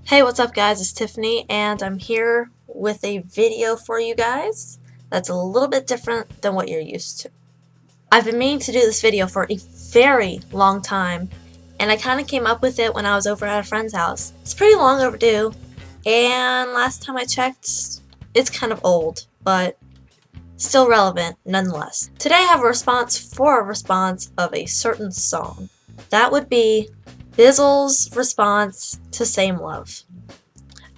Hey, what's up guys? It's Tiffany and I'm here with a video for you guys that's a little bit different than what you're used to. I've been meaning to do this video for a very long time and I kind of came up with it when I was over at a friend's house. It's pretty long overdue and last time I checked, it's kind of old, but still relevant nonetheless. Today I have a response for a response of a certain song. That would be Bizzle's response to Same Love.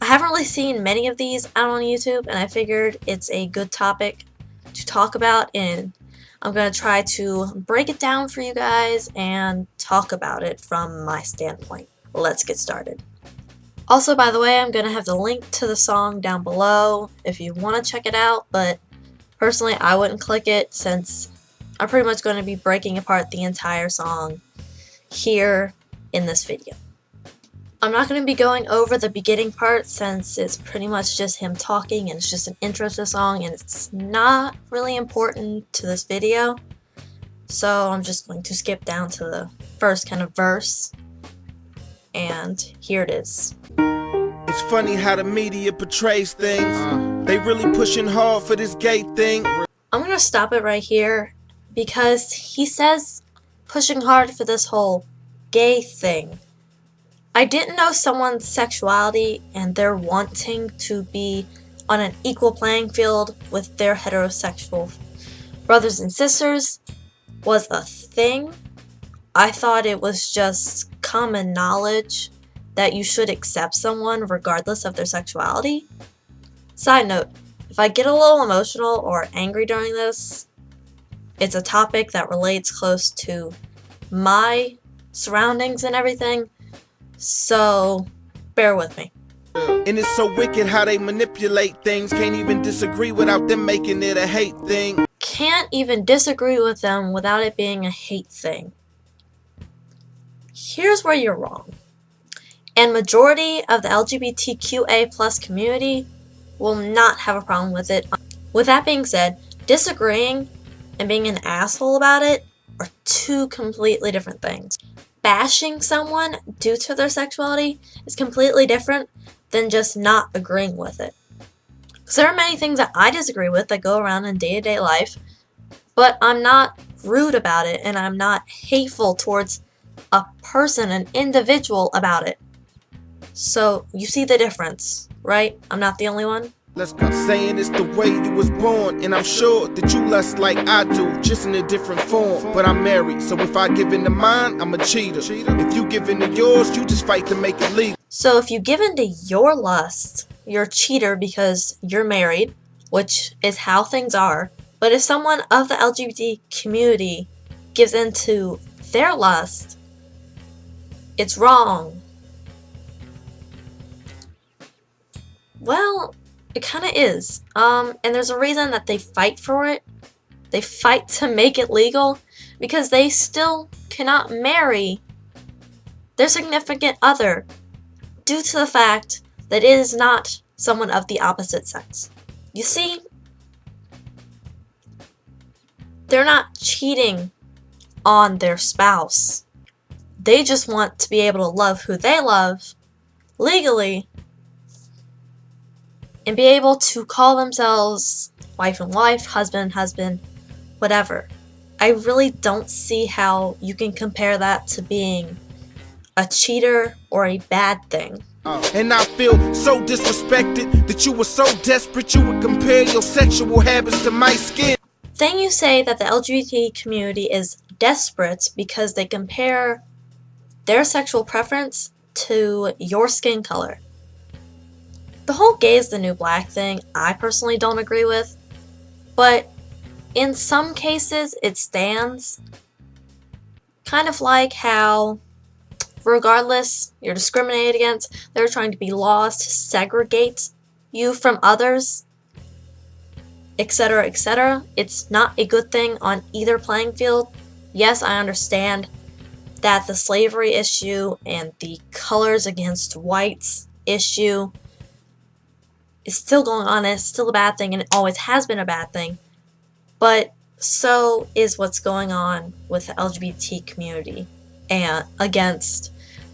I haven't really seen many of these out on YouTube and I figured it's a good topic to talk about, and I'm going to try to break it down for you guys and talk about it from my standpoint. Let's get started. Also, by the way, I'm going to have the link to the song down below if you want to check it out, but personally I wouldn't click it since I'm pretty much going to be breaking apart the entire song here in this video. I'm not going to be going over the beginning part since it's pretty much just him talking and it's just an intro to the song and it's not really important to this video. So I'm just going to skip down to the first kind of verse, and here it is. It's funny how the media portrays things. They really pushing hard for this gay thing. I'm going to stop it right here because he says pushing hard for this whole gay thing. I didn't know someone's sexuality and their wanting to be on an equal playing field with their heterosexual brothers and sisters was a thing. I thought it was just common knowledge that you should accept someone regardless of their sexuality. Side note, if I get a little emotional or angry during this, it's a topic that relates close to my surroundings and everything, so bear with me. And it's so wicked how they manipulate things. Can't even disagree without them making it a hate thing. Can't even disagree with them without it being a hate thing. Here's where you're wrong. And majority of the LGBTQA+ community will not have a problem with it. With that being said, disagreeing and being an asshole about it are two completely different things. Bashing someone due to their sexuality is completely different than just not agreeing with it. Because there are many things that I disagree with that go around in day-to-day life, but I'm not rude about it and I'm not hateful towards a person, an individual about it. So you see the difference, right? I'm not the only one. Let's go. Saying it's the way you was born, and I'm sure that you lust like I do, just in a different form. But I'm married, so if I give in to mine, I'm a cheater. If you give in to yours, you just fight to make it legal. So if you give in to your lust, you're a cheater because you're married, which is how things are. But if someone of the LGBT community gives in to their lust, it's wrong. Well, it kind of is. And there's a reason that they fight for it. They fight to make it legal because they still cannot marry their significant other due to the fact that it is not someone of the opposite sex. You see, they're not cheating on their spouse. They just want to be able to love who they love legally and be able to call themselves wife and wife, husband and husband, whatever. I really don't see how you can compare that to being a cheater or a bad thing. And I feel so disrespected that you were so desperate you would compare your sexual habits to my skin. Then you say that the LGBT community is desperate because they compare their sexual preference to your skin color. The whole gay is the new black thing, I personally don't agree with, but in some cases it stands. Kind of like how, regardless you're discriminated against, there are trying to be laws to segregate you from others, etc., etc. It's not a good thing on either playing field. Yes, I understand that the slavery issue and the colors against whites issue is still going on, and it's still a bad thing, and it always has been a bad thing. But so is what's going on with the LGBT community and against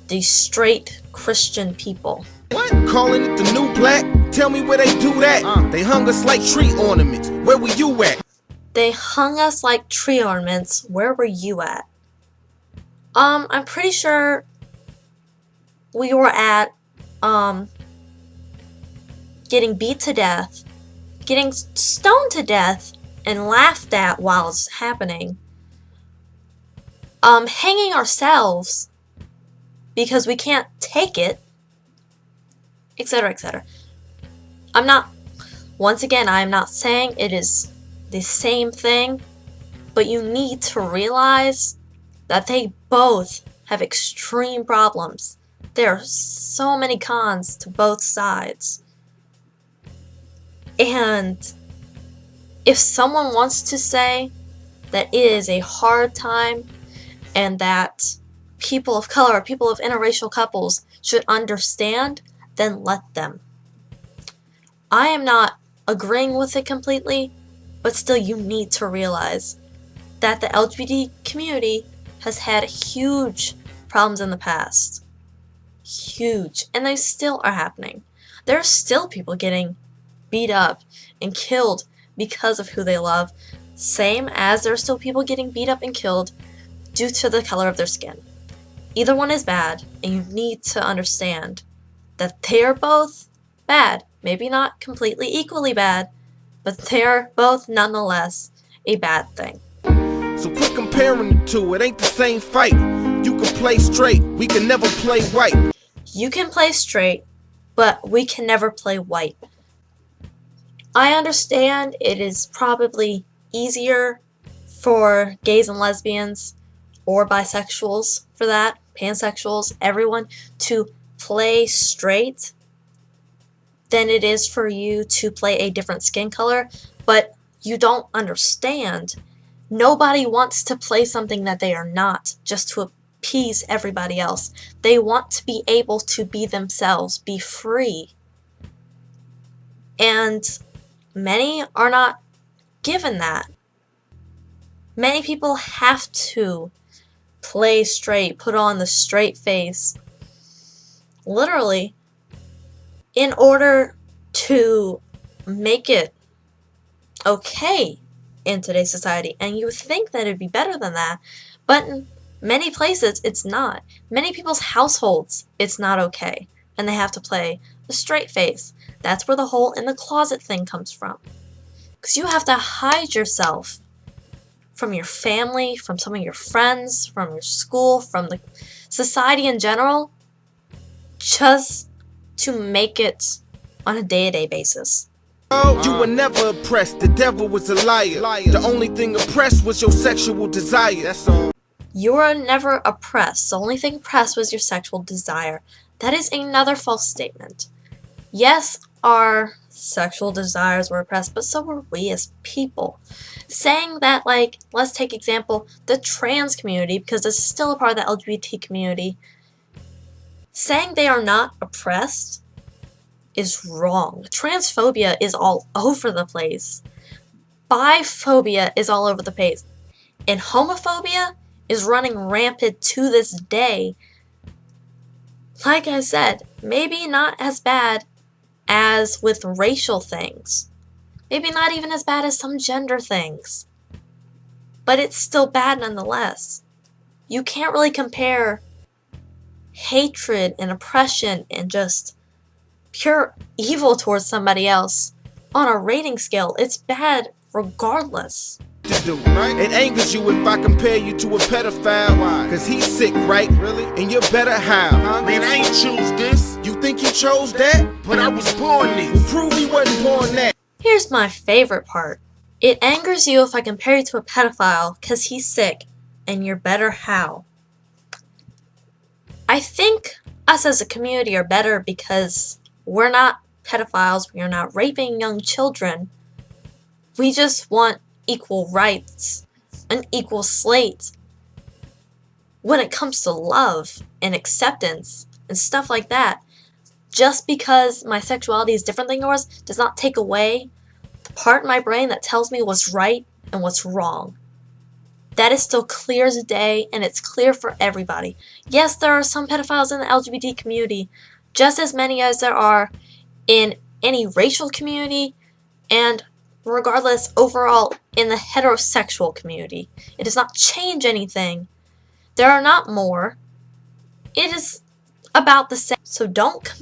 the straight Christian people. What? Calling it the new black. Tell me where they do that. They hung us like tree ornaments. Where were you at? They hung us like tree ornaments. Where were you at? I'm pretty sure we were at, getting beat to death, getting stoned to death, and laughed at while it's happening. Hanging ourselves because we can't take it, etc., etc. Once again, I am not saying it is the same thing, but you need to realize that they both have extreme problems. There are so many cons to both sides. And if someone wants to say that it is a hard time and that people of color or people of interracial couples should understand, then let them. I am not agreeing with it completely, but still you need to realize that the LGBT community has had huge problems in the past. Huge. And they still are happening. There are still people getting beat up and killed because of who they love, same as there are still people getting beat up and killed due to the color of their skin. Either one is bad, and you need to understand that they are both bad. Maybe not completely equally bad, but they are both nonetheless a bad thing. So quit comparing the two, it ain't the same fight. You can play straight, we can never play white. You can play straight, but we can never play white. I understand it is probably easier for gays and lesbians, or bisexuals for that, pansexuals, everyone, to play straight than it is for you to play a different skin color, but you don't understand. Nobody wants to play something that they are not just to appease everybody else. They want to be able to be themselves, be free. And many are not given that. Many people have to play straight, put on the straight face, literally, in order to make it okay in today's society. And you would think that it'd be better than that, but in many places it's not. Many people's households, it's not okay, and they have to play the straight face. That's where the hole in the closet thing comes from. Because you have to hide yourself from your family, from some of your friends, from your school, from the society in general, just to make it on a day-to-day basis. Oh, you were never oppressed, the devil was a liar. The only thing oppressed was your sexual desire. That's all. You were never oppressed. The only thing oppressed was your sexual desire. That is another false statement. Yes, our sexual desires were oppressed, but so were we as people. Saying that, like, let's take example, the trans community, because this is still a part of the LGBT community, saying they are not oppressed is wrong. Transphobia is all over the place. Biphobia is all over the place. And homophobia is running rampant to this day. Like I said, maybe not as bad as with racial things. Maybe not even as bad as some gender things. But it's still bad nonetheless. You can't really compare hatred and oppression and just pure evil towards somebody else on a rating scale. It's bad regardless. It angers you if I compare you to a pedophile. Cause he's sick, right? Really? And you're better how? Man, I ain't choose this. You think he chose that? But I was born this. Well, prove he wasn't born that. Here's my favorite part. It angers you if I compare you to a pedophile cause he's sick and you're better how? I think us as a community are better because we're not pedophiles, we are not raping young children. We just want equal rights, an equal slate. When it comes to love and acceptance and stuff like that, just because my sexuality is different than yours does not take away the part in my brain that tells me what's right and what's wrong. That is still clear as day, and it's clear for everybody. Yes, there are some pedophiles in the LGBT community just as many as there are in any racial community, and regardless overall in the heterosexual community. It does not change anything. There are not more. It is about the same. So don't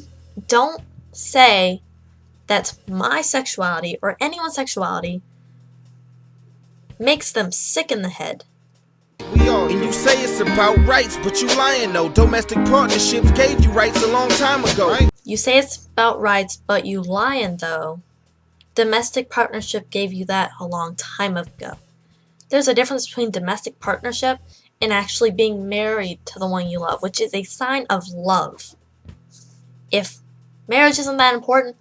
say that my sexuality or anyone's sexuality makes them sick in the head. And you say it's about rights, but you lying though. Domestic partnerships gave you rights a long time ago. You say it's about rights, but you lying though. Domestic partnership gave you that a long time ago. There's a difference between domestic partnership and actually being married to the one you love, which is a sign of love. If marriage isn't that important,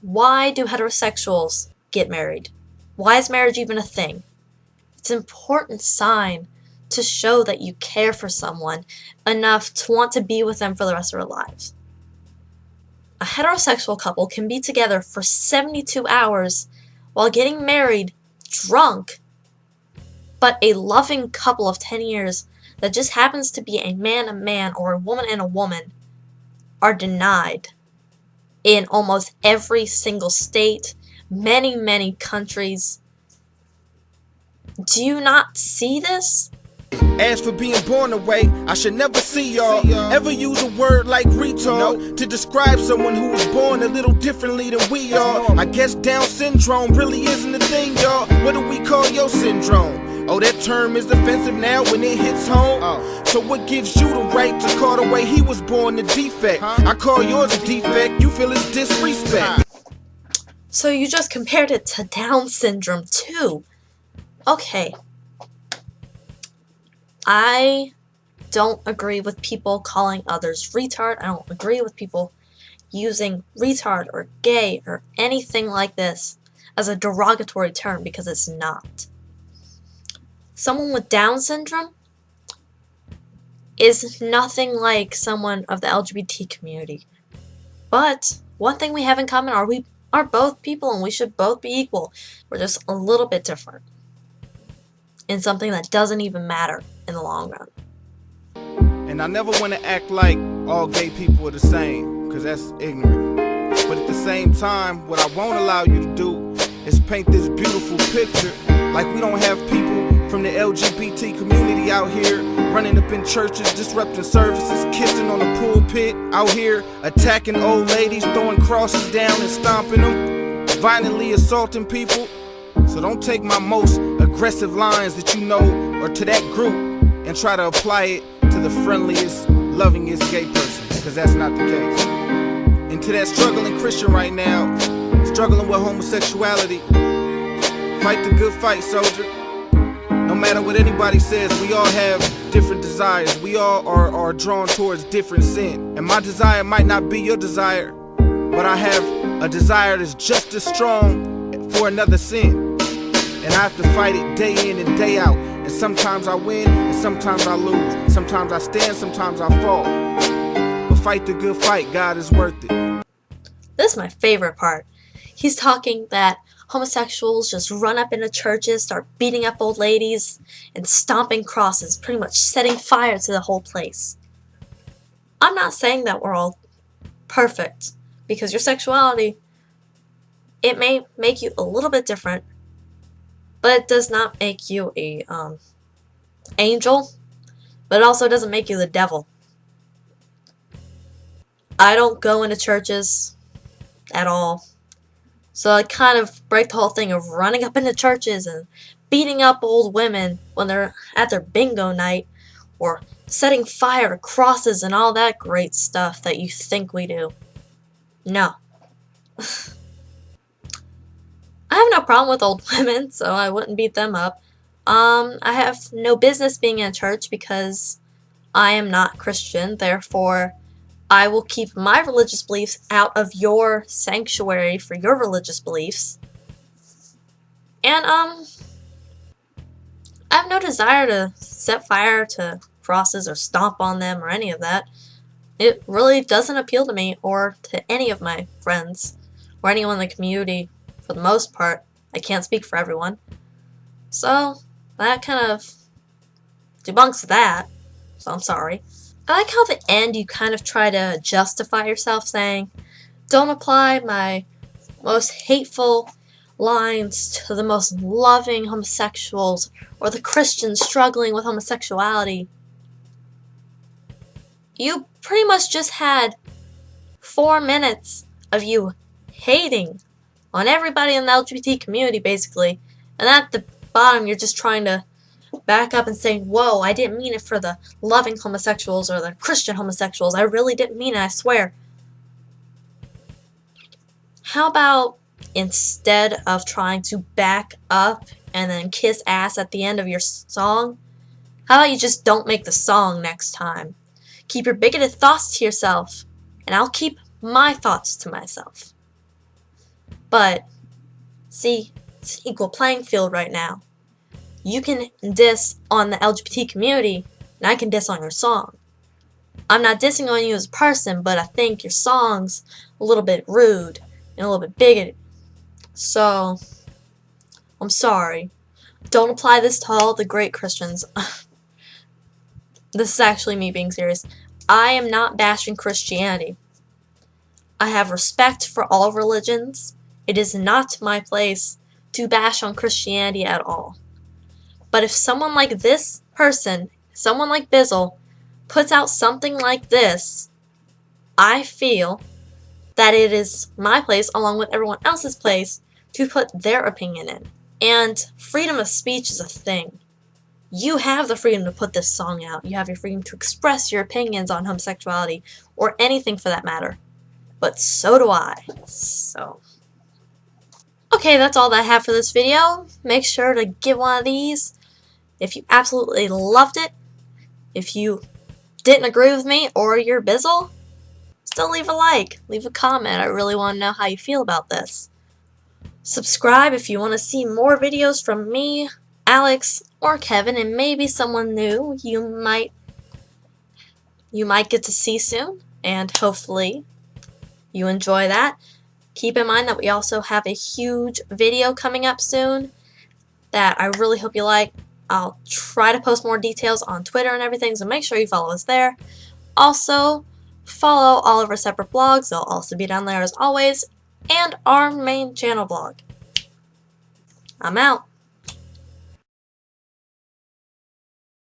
why do heterosexuals get married? Why is marriage even a thing? It's an important sign to show that you care for someone enough to want to be with them for the rest of their lives. A heterosexual couple can be together for 72 hours while getting married drunk, but a loving couple of 10 years that just happens to be a man or a woman and a woman are denied in almost every single state, many countries. Do you not see this? As for being born away, I should never see y'all ever use a word like retard to describe someone who was born a little differently than we are. I guess Down syndrome really isn't a thing, y'all. What do we call your syndrome? Oh, that term is offensive now when it hits home. So what gives you the right to call the way he was born a defect? I call yours a defect, you feel it's disrespect. So you just compared it to Down syndrome too. Okay. I don't agree with people calling others retard. I don't agree with people using retard or gay or anything like this as a derogatory term, because it's not. Someone with Down syndrome is nothing like someone of the LGBT community. But one thing we have in common are we are both people and we should both be equal. We're just a little bit different in something that doesn't even matter in the long run. And I never want to act like all gay people are the same, because that's ignorant. But at the same time, what I won't allow you to do is paint this beautiful picture like we don't have people from the LGBT community out here running up in churches, disrupting services, kissing on the pulpit, out here attacking old ladies, throwing crosses down and stomping them, violently assaulting people. So don't take my most aggressive lines that you know or to that group and try to apply it to the friendliest, lovingest gay person, because that's not the case. And to that struggling Christian right now, struggling with homosexuality, fight the good fight, soldier. No matter what anybody says, we all have different desires. We all are drawn towards different sin. And my desire might not be your desire, but I have a desire that's just as strong for another sin. And I have to fight it day in and day out. And sometimes I win, and sometimes I lose. Sometimes I stand, sometimes I fall. But fight the good fight, God is worth it. This is my favorite part. He's talking that homosexuals just run up into churches, start beating up old ladies, and stomping crosses, pretty much setting fire to the whole place. I'm not saying that we're all perfect, because your sexuality, it may make you a little bit different, but it does not make you a angel, but it also doesn't make you the devil. I don't go into churches at all, so I kind of break the whole thing of running up into churches and beating up old women when they're at their bingo night, or setting fire to crosses and all that great stuff that you think we do. No. I have no problem with old women, so I wouldn't beat them up. I have no business being in a church because I am not Christian, therefore I will keep my religious beliefs out of your sanctuary for your religious beliefs. And, I have no desire to set fire to crosses or stomp on them or any of that. It really doesn't appeal to me or to any of my friends or anyone in the community. For the most part, I can't speak for everyone. So, that kind of debunks that. So I'm sorry. I like how at the end you kind of try to justify yourself, saying, don't apply my most hateful lines to the most loving homosexuals or the Christians struggling with homosexuality. You pretty much just had 4 minutes of you hating on everybody in the LGBT community, basically. And at the bottom, you're just trying to back up and say, whoa, I didn't mean it for the loving homosexuals or the Christian homosexuals. I really didn't mean it, I swear. How about instead of trying to back up and then kiss ass at the end of your song, how about you just don't make the song next time? Keep your bigoted thoughts to yourself, and I'll keep my thoughts to myself. But, see, it's an equal playing field right now. You can diss on the LGBT community, and I can diss on your song. I'm not dissing on you as a person, but I think your song's a little bit rude and a little bit bigoted. So, I'm sorry. Don't apply this to all the great Christians. This is actually me being serious. I am not bashing Christianity. I have respect for all religions. It is not my place to bash on Christianity at all. But if someone like this person, someone like Bizzle, puts out something like this, I feel that it is my place, along with everyone else's place, to put their opinion in. And freedom of speech is a thing. You have the freedom to put this song out. You have your freedom to express your opinions on homosexuality, or anything for that matter. But so do I. So, okay, that's all that I have for this video. Make sure to give one of these if you absolutely loved it. If you didn't agree with me or you're Bizzle, still leave a like, leave a comment. I really want to know how you feel about this. Subscribe if you want to see more videos from me, Alex, or Kevin, and maybe someone new you might get to see soon, and hopefully you enjoy that. Keep in mind that we also have a huge video coming up soon that I really hope you like. I'll try to post more details on Twitter and everything, so make sure you follow us there. Also, follow all of our separate blogs. They'll also be down there as always, and our main channel blog. I'm out.